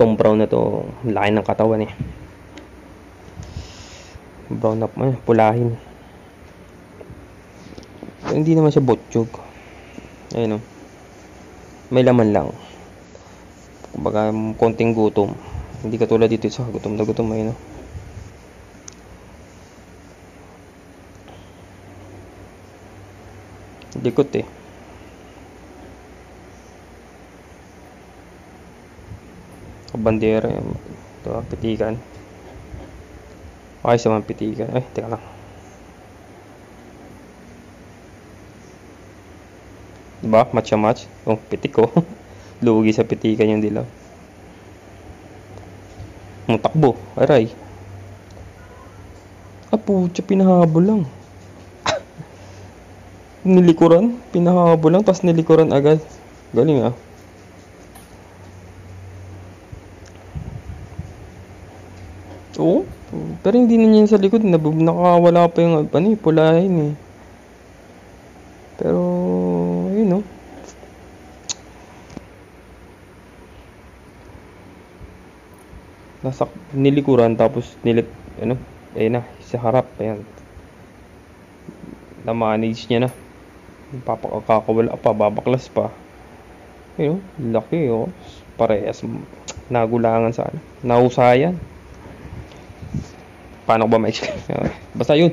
Itong brown na to, laki ng katawan eh. Brown na pulahin. Pero hindi naman siya botchog. Ayun o. May laman lang. Kumbaga konting gutom. Hindi katulad dito sa gutom na gutom. Ayun o. Likot eh. Bandera yun. Ito, pitikan. Okay sa mga pitikan. Ay, teka lang. Diba? Match. Oh, pitik ko. Lugi sa pitikan yung dilaw. Takbo. Aray. Putya, pinahabol lang. Nilikuran. Pinahabol lang, tapos nilikuran agad. Galing ah. Oo. Pero hindi na niya sa likod. Nakawala pa yung pulahin eh. Pero, yun o. Nilikuran tapos ayun na, sa harap. Ayan. Na-manage niya na. Papakakawala pa, babaklas pa. Ayun o, laki o. Parehas. Nagulangan sa nahusayan. Paano ko ba ma-explain? Basta yun.